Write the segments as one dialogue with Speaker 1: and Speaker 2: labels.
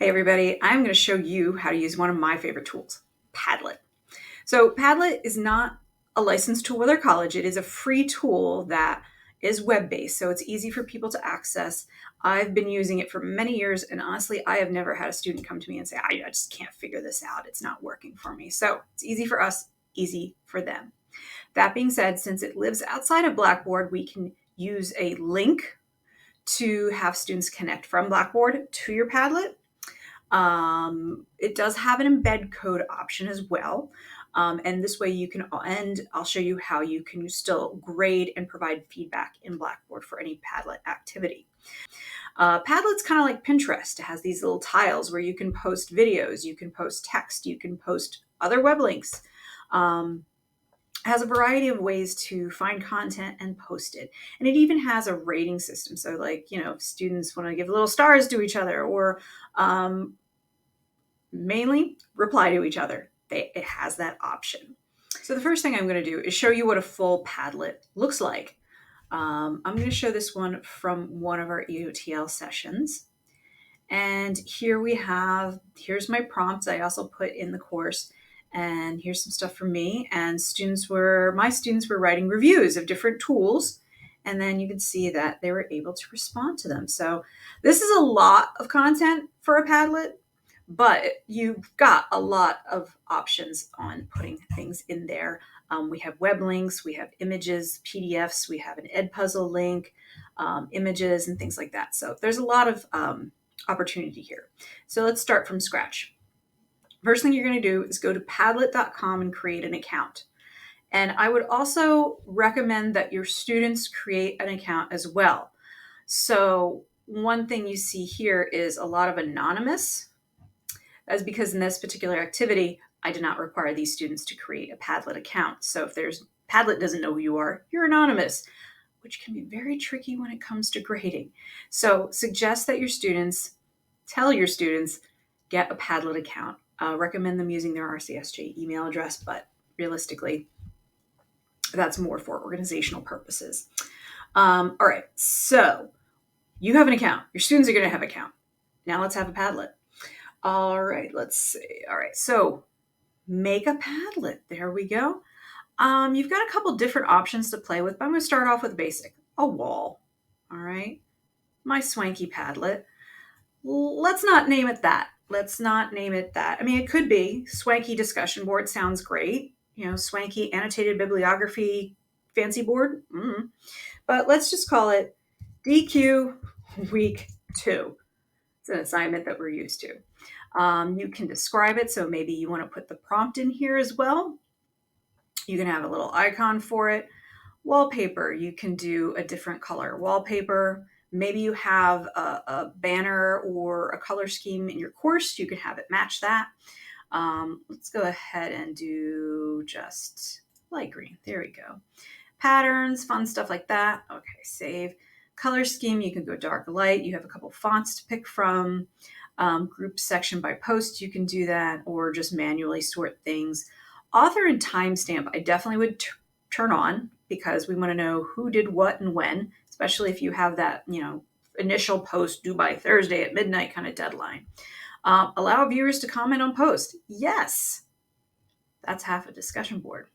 Speaker 1: Hey everybody, I'm going to show you how to use one of my favorite tools, Padlet. So Padlet is not a licensed tool with our college. It is a free tool that is web-based, so it's easy for people to access. I've been using it for many years, and honestly, I have never had a student come to me and say, I just can't figure this out. It's not working for me. So it's easy for us, easy for them. That being said, since it lives outside of Blackboard, we can use a link to have students connect from Blackboard to your Padlet. It does have an embed code option as well. And this way you can, and I'll show you how you can still grade and provide feedback in Blackboard for any Padlet activity. Padlet's kind of like Pinterest. It has these little tiles where you can post videos, you can post text, you can post other web links. Has a variety of ways to find content and post it. And it even has a rating system. So like, if students want to give little stars to each other or mainly reply to each other, it has that option. So the first thing I'm going to do is show you what a full Padlet looks like. I'm going to show this one from one of our EOTL sessions. And here's my prompts I also put in the course. And here's some stuff from me. And my students were writing reviews of different tools. And then you can see that they were able to respond to them. So this is a lot of content for a Padlet, but you've got a lot of options on putting things in there. We have web links, we have images, PDFs, we have an Edpuzzle link, images, and things like that. So there's a lot of opportunity here. So let's start from scratch. First thing you're going to do is go to Padlet.com and create an account. And I would also recommend that your students create an account as well. So one thing you see here is a lot of anonymous. That's because in this particular activity, I did not require these students to create a Padlet account. So if Padlet doesn't know who you are, you're anonymous, which can be very tricky when it comes to grading. So suggest that tell your students, get a Padlet account. Recommend them using their RCSJ email address, but realistically, that's more for organizational purposes. All right, so you have an account. Your students are going to have an account. Now let's have a Padlet. All right, let's see. All right, so make a Padlet. There we go. You've got a couple different options to play with, but I'm going to start off with basic. A wall. All right, my swanky Padlet. Let's not name it that. I mean, it could be swanky discussion board. Sounds great. Swanky annotated bibliography fancy board. But let's just call it DQ week 2. It's an assignment that we're used to. You can describe it. So maybe you want to put the prompt in here as well. You can have a little icon for it. Wallpaper, you can do a different color wallpaper. Maybe you have a banner or a color scheme in your course. You can have it match that. Let's go ahead and do just light green. There we go. Patterns, fun stuff like that. Okay, save. Color scheme, you can go dark or light. You have a couple fonts to pick from. Group section by post, you can do that, or just manually sort things. Author and timestamp, I definitely would turn on because we want to know who did what and when, especially if you have that, initial post due by Thursday at midnight kind of deadline. Allow viewers to comment on post. Yes, that's half a discussion board.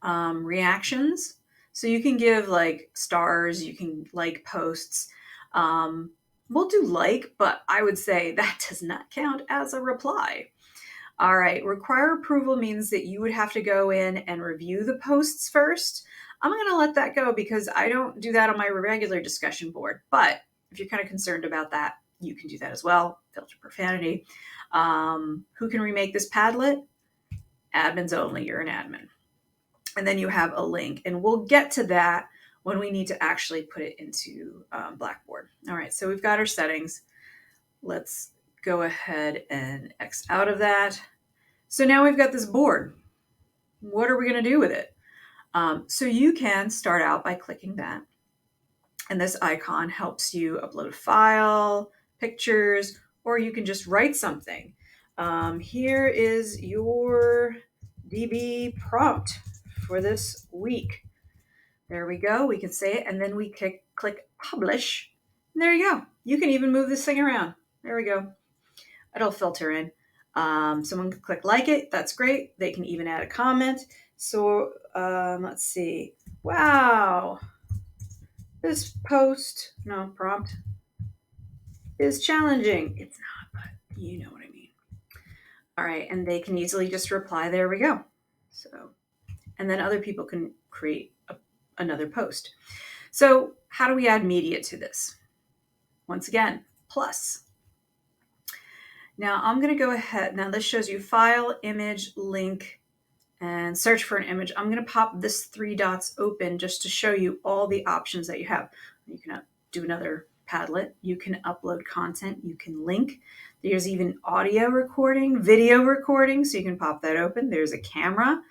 Speaker 1: Reactions. So you can give like stars, you can like posts. We'll do like, but I would say that does not count as a reply. All right, require approval means that you would have to go in and review the posts first. I'm going to let that go because I don't do that on my regular discussion board. But if you're kind of concerned about that, you can do that as well. Filter profanity. Who can remake this Padlet? Admins only. You're an admin. And then you have a link. And we'll get to that when we need to actually put it into Blackboard. All right, so we've got our settings. Let's go ahead and X out of that. So now we've got this board. What are we going to do with it? So you can start out by clicking that. And this icon helps you upload a file, pictures, or you can just write something. Here is your DB prompt for this week. There we go. We can say it, and then we click publish. And there you go. You can even move this thing around. There we go. It'll filter in. Someone can click like it. That's great. They can even add a comment. So let's see. Wow, this post, no prompt, is challenging. It's not, but you know what I mean. All right, and they can easily just reply. There we go. So, and then other people can create another post. So, how do we add media to this? Once again, plus. Now I'm going to go ahead. Now this shows you file, image, link, and search for an image. I'm going to pop this 3 dots open just to show you all the options that you have. You can do another Padlet. You can upload content. You can link. There's even audio recording, video recording, so you can pop that open. There's a camera.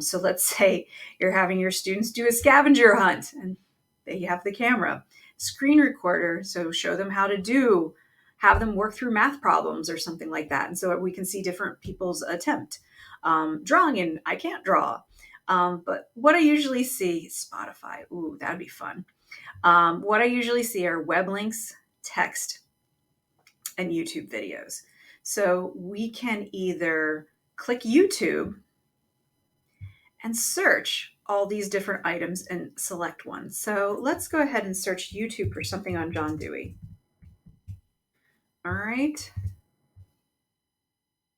Speaker 1: So let's say you're having your students do a scavenger hunt and they have the camera. Screen recorder, so show them how to have them work through math problems or something like that. And so we can see different people's attempt. Drawing, and I can't draw. But what I usually see, Spotify, ooh, that'd be fun. What I usually see are web links, text, and YouTube videos. So we can either click YouTube and search all these different items and select one. So let's go ahead and search YouTube for something on John Dewey. All right.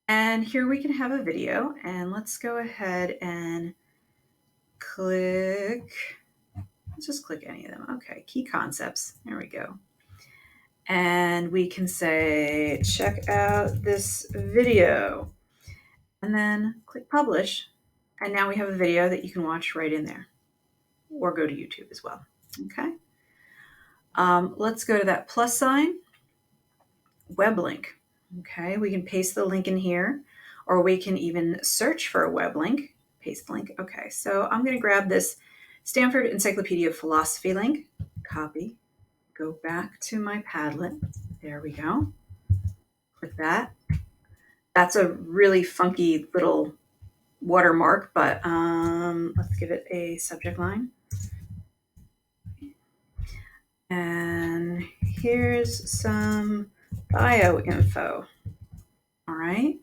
Speaker 1: And here we can have a video, and let's go ahead and click, let's just click any of them. Okay, key concepts, there we go. And we can say, check out this video, and then click publish. And now we have a video that you can watch right in there, or go to YouTube as well. Okay. Let's go to that plus sign, web link. Okay, we can paste the link in here, or we can even search for a web link, paste the link. Okay, so I'm going to grab this Stanford Encyclopedia of Philosophy link, copy, go back to my Padlet. There we go. Click that. That's a really funky little watermark, but let's give it a subject line. And here's some bio info. All right,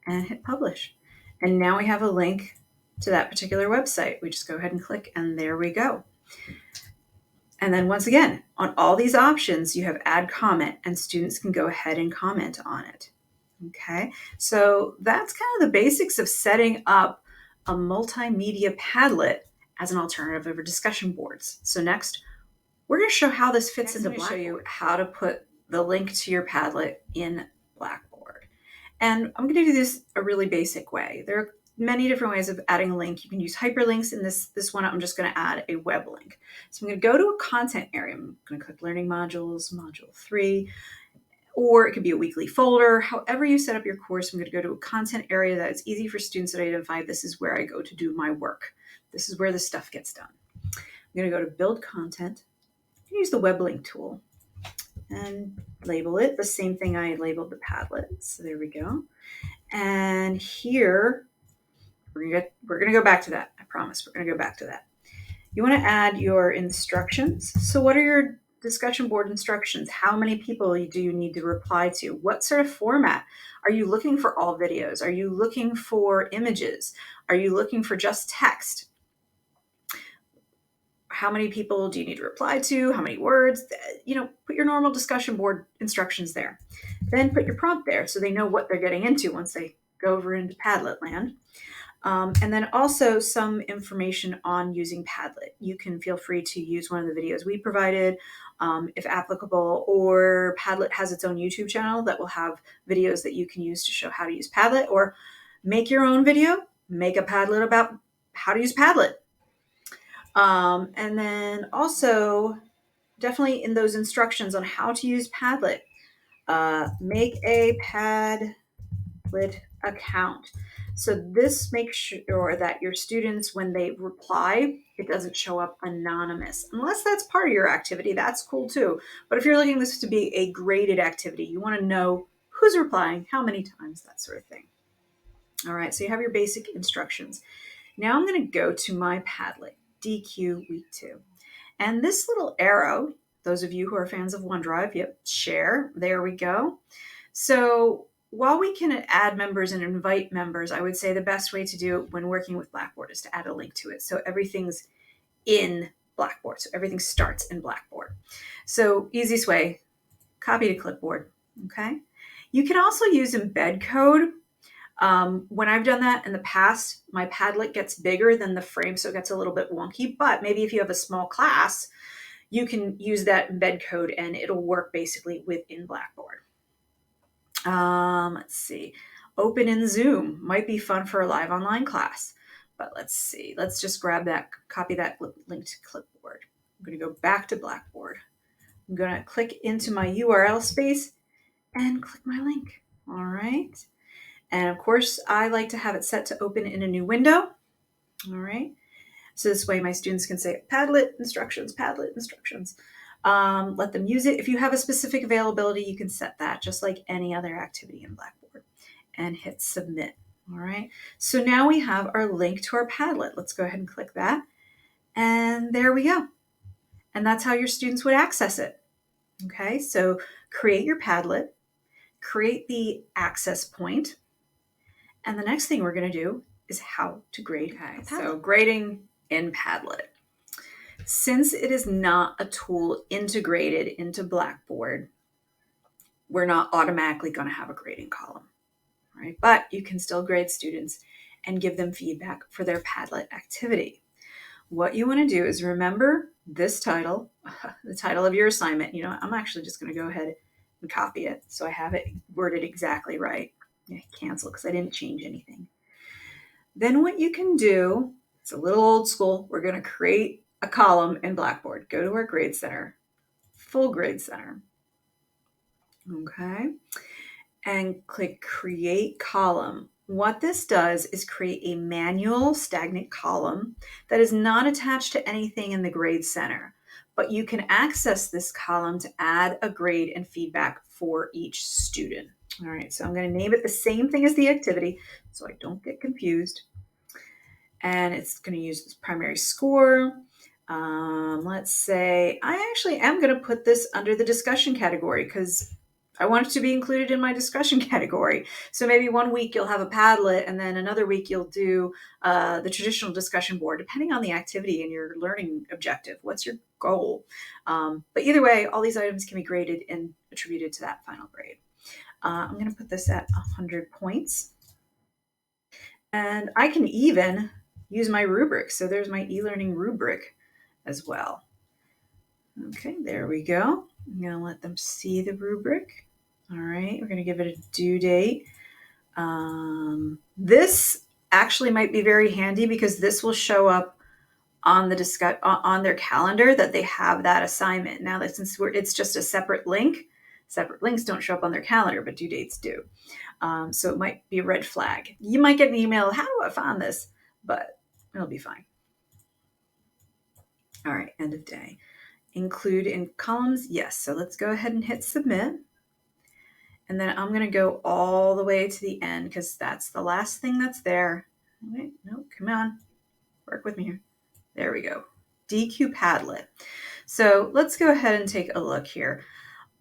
Speaker 1: and hit publish. And now we have a link to that particular website. We just go ahead and click, and there we go. And then once again, on all these options, you have add comment, and students can go ahead and comment on it. Okay, so that's kind of the basics of setting up a multimedia Padlet as an alternative over discussion boards. So next, we're going to show how this fits into Blackboard. Show you how to put the link to your Padlet in Blackboard. And I'm going to do this a really basic way. There are many different ways of adding a link. You can use hyperlinks. In this one, I'm just going to add a web link. So I'm going to go to a content area. I'm going to click Learning Modules, Module 3, or it could be a weekly folder. However you set up your course, I'm going to go to a content area that is easy for students to identify. This is where I go to do my work. This is where the stuff gets done. I'm going to go to Build Content. Use the web link tool and label it the same thing I labeled the Padlet. So there we go. And here, we're going to go back to that. I promise we're going to go back to that. You want to add your instructions. So what are your discussion board instructions? How many people do you need to reply to? What sort of format? Are you looking for all videos? Are you looking for images? Are you looking for just text? How many people do you need to reply to? How many words? Put your normal discussion board instructions there. Then put your prompt there so they know what they're getting into once they go over into Padlet land. And then also some information on using Padlet. You can feel free to use one of the videos we provided, if applicable, or Padlet has its own YouTube channel that will have videos that you can use to show how to use Padlet, or make your own video, make a Padlet about how to use Padlet. And then also, definitely in those instructions on how to use Padlet, make a Padlet account. So this makes sure that your students, when they reply, it doesn't show up anonymous. Unless that's part of your activity, that's cool too. But if you're looking this to be a graded activity, you want to know who's replying, how many times, that sort of thing. All right, so you have your basic instructions. Now I'm going to go to my Padlet, DQ Week 2. And this little arrow, those of you who are fans of OneDrive, yep, share, there we go. So while we can add members and invite members, I would say the best way to do it when working with Blackboard is to add a link to it. So everything's in Blackboard. So everything starts in Blackboard. So easiest way, copy to clipboard, okay? You can also use embed code. When I've done that in the past, my Padlet gets bigger than the frame, so it gets a little bit wonky, but maybe if you have a small class, you can use that embed code and it'll work basically within Blackboard. Let's see. Open in Zoom might be fun for a live online class, but let's see. Let's just grab that, copy that link to clipboard. I'm going to go back to Blackboard. I'm going to click into my URL space and click my link. All right. And of course, I like to have it set to open in a new window. All right. So this way my students can say Padlet instructions, Padlet instructions. Let them use it. If you have a specific availability, you can set that just like any other activity in Blackboard and hit submit. All right. So now we have our link to our Padlet. Let's go ahead and click that. And there we go. And that's how your students would access it. Okay. So create your Padlet, create the access point. And the next thing we're going to do is how to grade. Okay. So grading in Padlet. Since it is not a tool integrated into Blackboard, we're not automatically going to have a grading column, right? But you can still grade students and give them feedback for their Padlet activity. What you want to do is remember this title, the title of your assignment. You know, I'm actually just going to go ahead and copy it so I have it worded exactly right. Cancel because I didn't change anything. Then what you can do, it's a little old school, we're going to create a column in Blackboard. Go to our grade center, full grade center. Okay. And click create column. What this does is create a manual stagnant column that is not attached to anything in the grade center, but you can access this column to add a grade and feedback for each student. All right, so I'm going to name it the same thing as the activity so I don't get confused. And it's going to use this primary score. Let's say I actually am going to put this under the discussion category because I want it to be included in my discussion category. So maybe one week you'll have a Padlet and then another week you'll do the traditional discussion board, depending on the activity and your learning objective. What's your goal? But either way, all these items can be graded and attributed to that final grade. I'm going to put this at 100 points. And I can even use my rubric. So there's my e-learning rubric as well. Okay, there we go. I'm going to let them see the rubric. All right, we're going to give it a due date. This actually might be very handy because this will show up on the on their calendar that they have that assignment. Now that since it's just a separate link, separate links don't show up on their calendar, but due dates do. So it might be a red flag. You might get an email, how do I find this? But it'll be fine. All right, end of day. Include in columns, yes. So let's go ahead and hit submit. And then I'm going to go all the way to the end because that's the last thing that's there. Wait, no, come on. Work with me here. There we go. DQ Padlet. So let's go ahead and take a look here.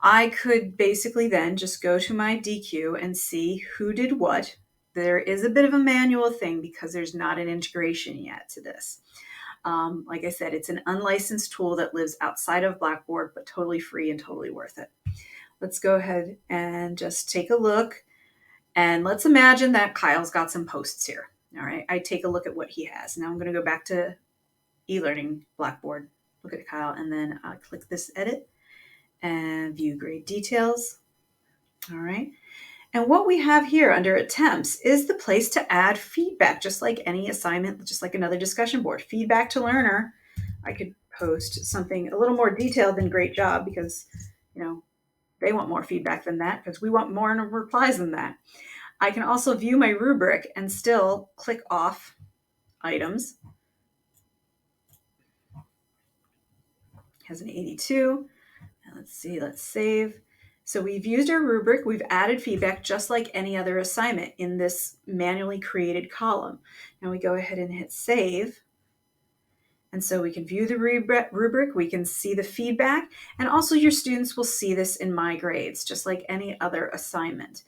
Speaker 1: I could basically then just go to my DQ and see who did what. There is a bit of a manual thing because there's not an integration yet to this. Like I said, it's an unlicensed tool that lives outside of Blackboard, but totally free and totally worth it. Let's go ahead and just take a look. And let's imagine that Kyle's got some posts here. All right, I take a look at what he has. Now I'm going to go back to e-learning Blackboard, look at Kyle, and then I'll click this edit and view grade details. All right. And what we have here under attempts is the place to add feedback, just like any assignment, just like another discussion board. Feedback to learner. I could post something a little more detailed than great job because, you know, they want more feedback than that because we want more replies than that. I can also view my rubric and still click off items. It has an 82. Now let's see, let's save. So we've used our rubric, we've added feedback just like any other assignment in this manually created column. Now we go ahead and hit save. And so we can view the rubric, we can see the feedback, and also your students will see this in My Grades, just like any other assignment.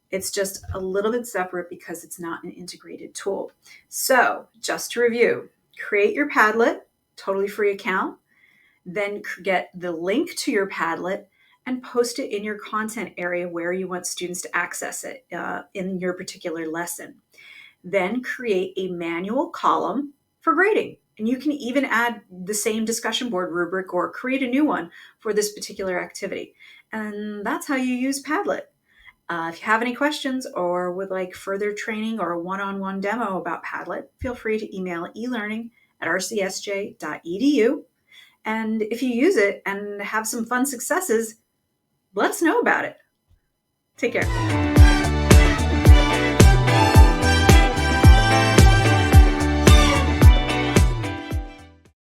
Speaker 1: It's just a little bit separate because it's not an integrated tool. So just to review, create your Padlet, totally free account, then get the link to your Padlet and post it in your content area where you want students to access it in your particular lesson. Then create a manual column for grading. And you can even add the same discussion board rubric or create a new one for this particular activity. And that's how you use Padlet. If you have any questions or would like further training or a one-on-one demo about Padlet, feel free to email elearning@rcsj.edu. And if you use it and have some fun successes, let us know about it. Take care.